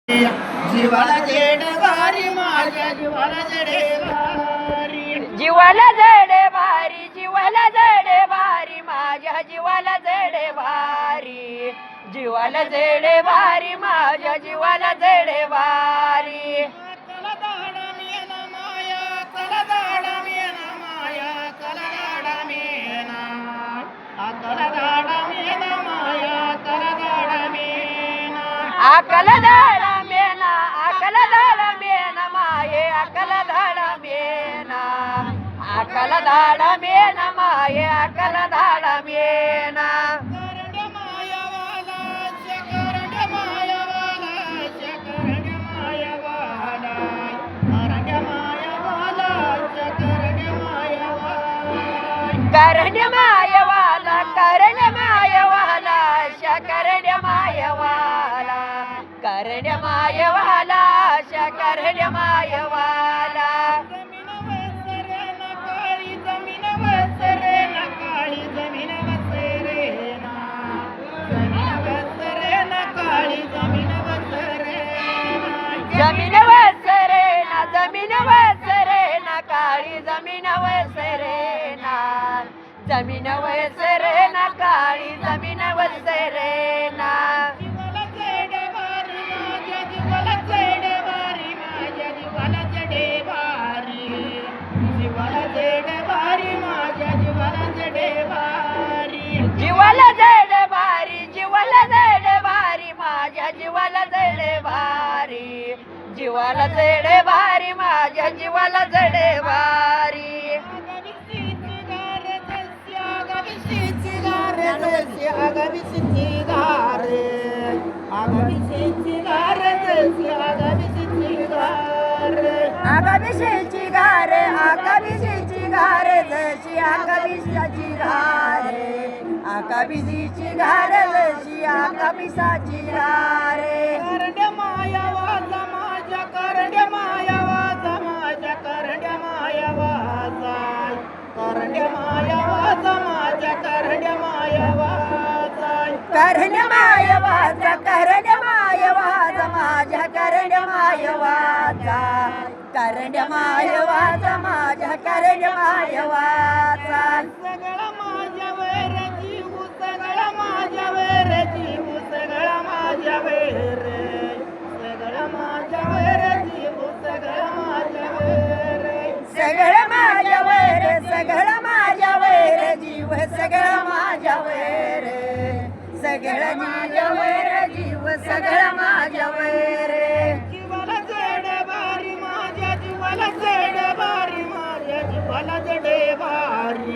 जीवाला जेड भारी माझ्या जीवाला जडे भारी जीवाला जडे भारी जीवाला जडे भारी माझ्या जीवाला जडे भारी जीवाला जडे भारी माझ्या जीवाला जडे भारी कला दाडा मेना माया कला दाडा मेना माया कला दाडा मेना कला दाडा मेना माया कला दाडा मेना आकल दाडा मेना आकल दाडा मेना माये आकल दाडा मेना आकल दाडा मेना माये आकल दाडा मेना करंड मायावाला करंड मायावाला करंड मायावाला करंड मायावाला करंड मायावाला करण्य मायवाला करण्य मायवाला शकरण्य मायवाला करण्य मायवाला शकरण्य मायवाला जमीन वसरे न काळी जमीन वसरे न काळी जमीन वसरे जमीन वसरे ना जमीन वसरे ना काळी जमीन वसरे ना जमीन वसरे ना काळी जमीन वसरे ना जीवाला जडे भारी माझ्या जीवाला जडे भारी माझ्या जीवाला जडे भारी जीवाला जडे भारी माझ्या जीवाला जडे भारी जीवाला जड भारी जीवाला जड भारी माझ्या जीवाला जड भारी जीवाला जड भारी माझ्या जीवाला जड भारी आगाविषयीची गारे आगाविषयीची गारे जशी आगाविषयाची गारे आगाविषयीची गारे जशी आगाविषयाची गारे करंड माया वाजा माझ्या करंड माया वाजा माझ्या करंड माया वाजा करंड माया वाजा माझ्या करंड माया वाजा करण्य माय वाचा करण्य माय वाचा माझ्या करण्य माय वाचा करण्य माय वाचा माझ्या करण्य माय वाचा सगळा माझ्या वर जीव सगळा माझ्या वर जीव सगळा माझ्या वर सगळा माझ्या वर जीव सगळा माझ्या वर सगळं माझ्या वर सगळं माझ्या वर जीव सगळं माझ्या वर सगळं माझ्या वर जीव सगळं माझ्या वर जीवाला जडे भारी माझ्या जीवाला जडे भारी माझ्या जीवाला जडे भारी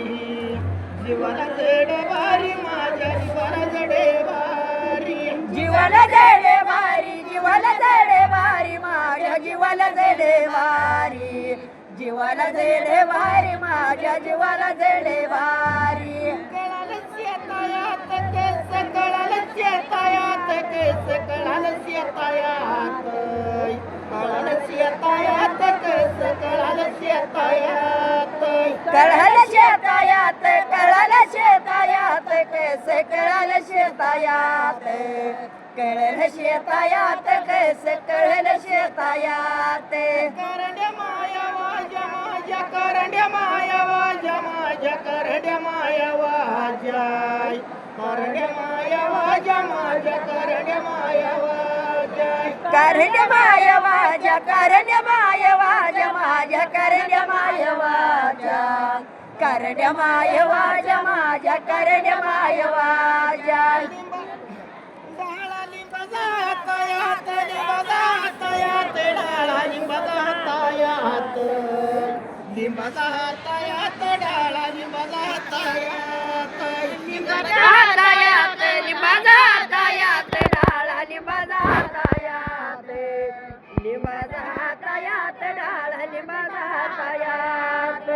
जीवाला जडे भारी माझ्या जीवाला जडे भारी जीवाला जडे भारी जीवाला जडे भारी माझ्या जीवाला जडे भारी जीवाला जडे भारी माझ्या जीवाला जडे भारी कळालं शेतायात केस कळालं शेतायात केस कळालं शेतायात कळालं शेतायात केस कळालं शेतायात कळाल शेतायात कळाल शेतायात केस कळाल शेतायात कळल शेतायात केस कळल शेतायात करंड माया वाजा माझ्या करंड माया वाजा माझ्या करंड माया वाजा करंड माया वाजा माझ्या करंड माया वाजा करण्य माय वाजा करण्य माय वाजा माझ्या करण्य माय वाजा करण्य माय वाजा माझ्या करण्य माय वाजा डाळा लिंबाचा हातायात लिंबाचा हातायात डाळा लिंबाचा हातायात लिंबाचा हातायात डाळा लिंबाचा हातायात लिंबाचा हातायात लिंबाचा हातायात डाळा लिंबाचा हातायात लिंबाचा हातायात डाळा लिंबाचा हातायात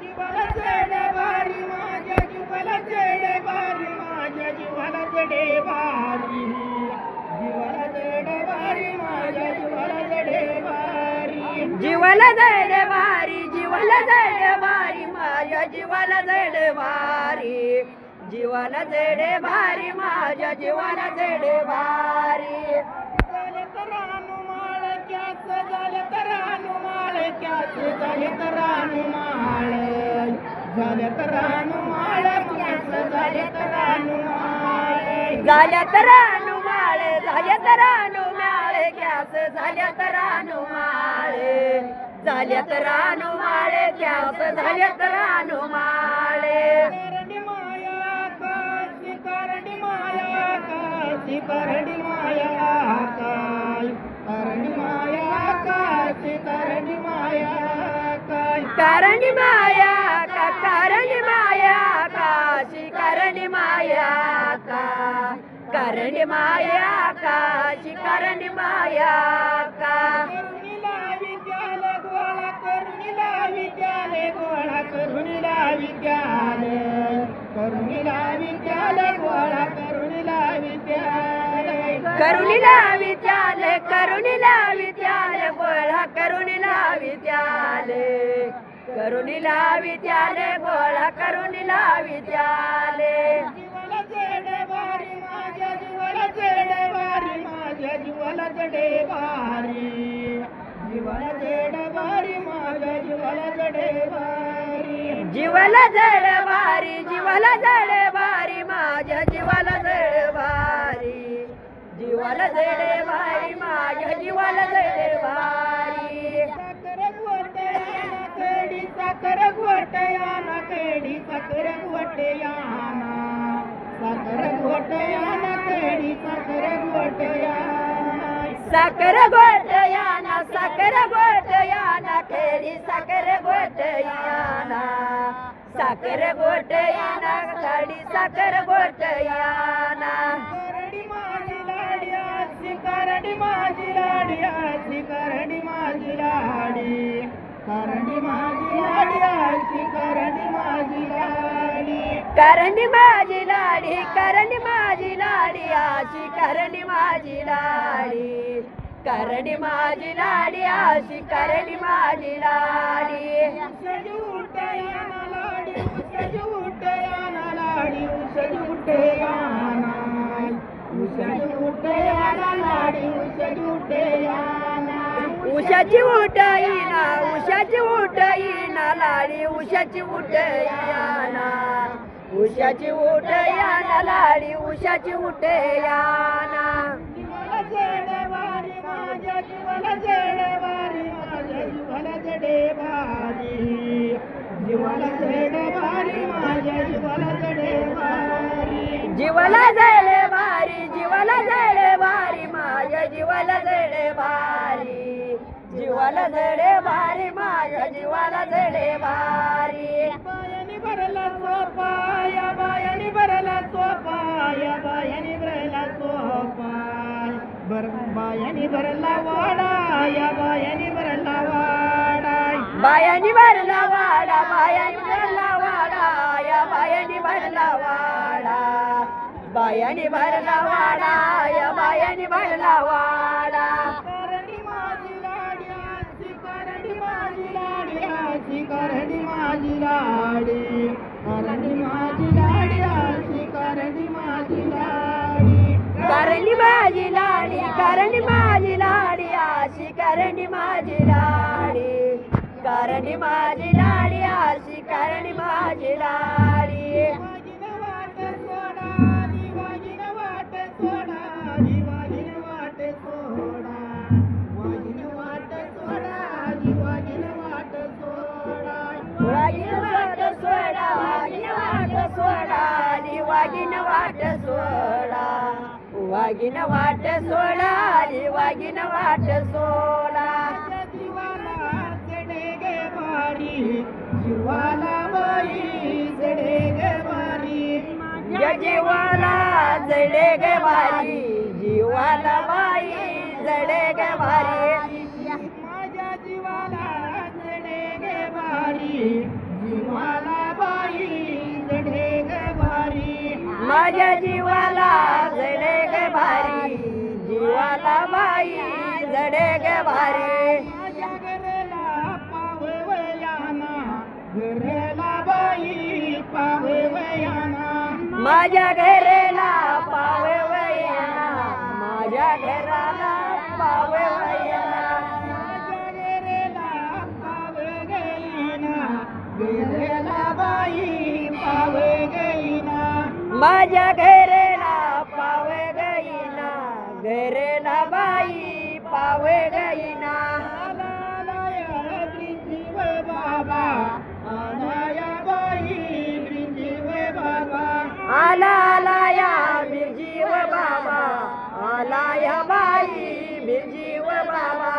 जीवाला जडे भारी माझ्या जीवाला जडे भारी माझ्या जीवाला जडे भारी जीवाला जडे भारी माझ्या जीवाला जडे भारी जीवाला जड भारी जीवाला जड भारी माझ्या जीवाला जड भारी जीवाला जड भारी माझ्या जीवाला जड भारी तर रानू झालेत रानमाळ झाल्यात रानमाळ केस झालेत रानमाळ झाल्यात रानुमाळ झाल्यात रानुमाळ क्यास झाल्यात रानुमाळ झाल्यात रानुमाळ क्यास झाल्यात रानुमाळ करंडी माया काशी करंडी माया काशी करंडी माया काय करंडी माया काशी करंडी माया काय करणी माया का करणी माया काशी करणी माया का करणी माया काशी करणी माया का करुणीला विद्यालय गोळा करुणीला विद्यालय गोळा करुणीला विद्यालय करुणीला विद्यालय गोळा करुणीला विद्यालय करुणीला विद्यालय करुणीला विद्यालय गोळा करुणीला विद्यालय करुणीला विद्यालय गोळा करुणीला विद्यालय जीवाला जडे वारी माझ्या जीवाला जडे वारी माझ्या जीवाला जडे वारी जीवाला जडे वारी माझ्या जीवाला जडे वारी जीवाला जड भारी जीवाला जड भारी माझ्या जीवाला जड भारी जीवाला जड भारी माझ्या जीवाला जड भारी साखर घोटयाना केडी साखर घोटयाना साखर घोटयाना केडी साखर घोटयाना साखर गोटयाना साखर गोटयाना खेडी साखर गोटयाना साखर गोटयाना खाडी साखर गोटयाना करडी माझी लाडी आशी करडी माझी लाडी आशी करडी माझी लाडी करडी माझी लाडी आशी करडी माझी लाडी करणी माझी लाडी करणी माझी लाडी आशी करणी माझी लाडी करणी माझी लाडी आशी करणी माझी लाडी उसळी उठयाना लाडी उसळी उठयाना लाडी उसळी उठयाना उसळी उठयाना लाडी उसळी उठयाना उशाची उठईना उशाची उठईना लाडी उशाची उठयाना उशाची उठयाना लाडी उशाची उठयाना जीवाला जडे वारी माझ्या जीवाला जडे वारी माझ्या जीवाला जडे वारी जीवाला जडे वारी माझ्या जीवाला जडे वारी जीवाला जळे भारी जीवाला जळे भारी माझ्या जीवाला जळे भारी जीवाला जळे भारी माझ्या जीवाला जळे भारी बायानी भरला सोपा या बायानी भरला सोपा या बायानी भरला सोपा बायानी भरला वाडा या बायानी भरला वाडा बायानी भरला वाडा बायानी भरला वाडा या बायानी भरला वाडा बायानी भरला वाडा या बायानी भरला वाडा करडी माझी लाडी आशी करडी माझी लाडी आशी करडी माझी लाडी करडी माझी लाडी आशी करडी माझी लाडी करणी माझी लाडी करणी माझी लाडी आशी करणी माझी लाडी करणी माझी लाडी आशी करणी माझी लाडी वाजिन वाट सोडा वाजिन वाट सोडा वाजिन वाट सोडा वाजिन वाट सोडा वाजिन वाट सोडा वागिन वाट सोडा वागिन वाट सोडा वागिन वाट सोडा वागिन वाट सोडा वागिन वाट सोडा जीवाला जडे गे भारी जीवाला बाई जडे गे भारी या जीवाला जडे गे भारी जीवाला बाई जडे गे भारी माझ्या जीवाला जडे गे भारी जीवाला बाई जडे गे भारी माझ्या जीवाला जडे गे भारी जीवाला बाई जडे गे भारी माझ्या घराला पावयाना घराला बाई पावयाना माझ्या घराला पावे वयाना माझ्या घराला पावे वयाना माझ्या घराला पावयाना माझ्या घरेला पावे गईना घरेला बाई पावे गईना आला आला या बिरजीव बाबा आला या बाई बिरजीव बाबा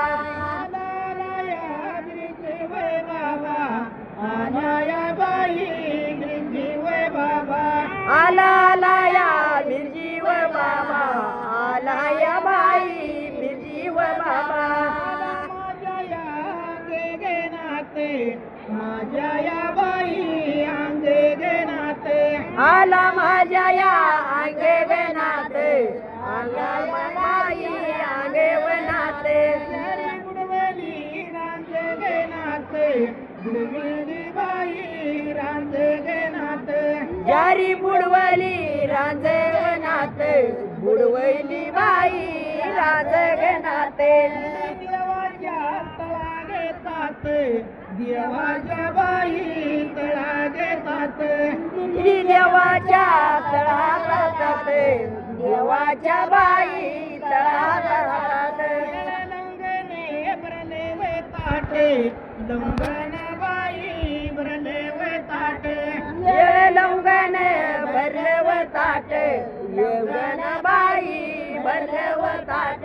आला आला या बिरजीव बाबा आला या बाई बिरजीव बाबा माझ्या या बाई अंगे गेनाते आला माझ्या या अंगे गनात आला बाई अंगे वनाते बुडवली रांजे गेनाते बुडवली बाई रांजे गेनाते जारी बुडवली रांजवनात बुडवली बाई रांजगनाते देवाच्या तळा घेतात देवाच्या बाई तळा घेतात देवाच्या तळात राहतात देवाच्या बाई तळात राहतात लंगने भरले वे ताटे लंगन बाई भरले वे ताटे येळ लवगन भरलव ताट येवगन बाई भरलव ताट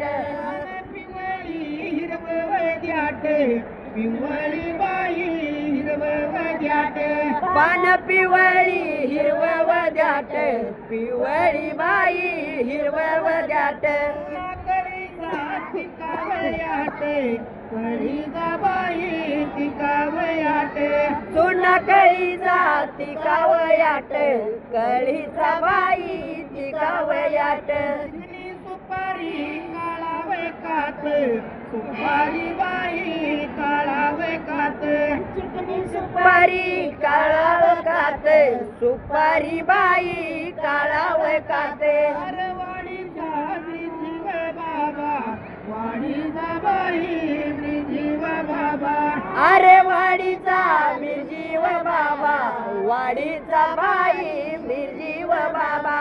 पिवळी हिरवळ द्याटे पिवळी बाई हिरवळ द्याटे पान पिवळी हिरवव द्याट पिवळी बाई हिरवव द्याट कळीचा बाई तिकावयाटे सोना कळीचा तिकावयाट कळीचा बाई तिकावयाट सुपारी काळावे कात सुपारी बाई काळावे कात सुपारी काळाव कात सुपारी बाई काळाव कात वाडीचा जीव बाबा वाडीचा बाई जीव बाबा अरे वाडीचा मिरजीव बाबा वाडीचा बाई मिरजीव बाबा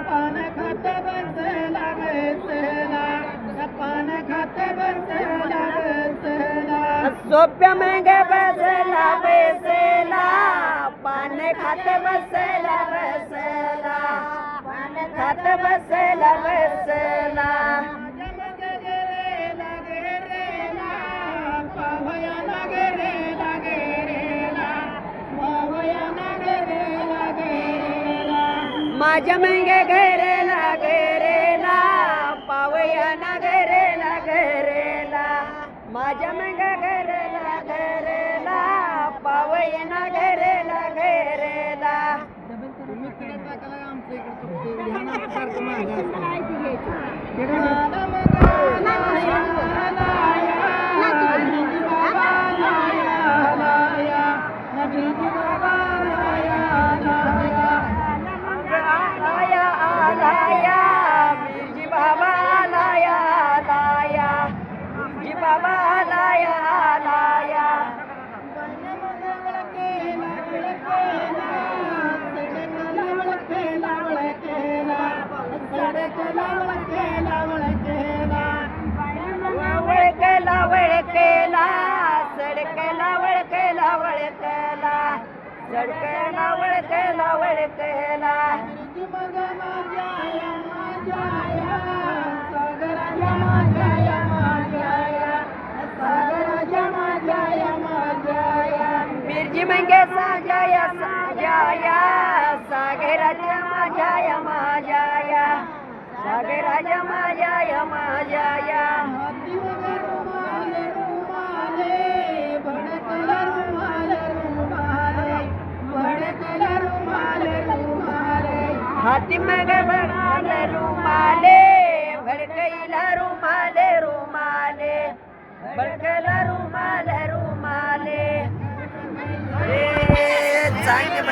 पान खात बसला बसला पान खात बसला बसला सोप्या मग बसला बसला पान खात बसला बसला पान खात बसला बसला माझ्या मग घरेला घरेला पावया ना घरेला घरेला माझ्या मग घरेला घरेला पावया ना घरेला घरेला आलाया आलाया बिरजी बाबा आलाया आलाया बिरजी बाबा आलाया आलाया वळकेला वळकेला सडकेला वळकेला वळकेला सडकेला वळकेला वळकेला बिरजी मंगे साजाया साजाया सागराच्या माझ्या माझ्या सागराच्या माझ्या माझ्या हाती मग भडकला रुमाले भडकईला रुमाले रुमाले भडकला रुमाले रुमाले चांगले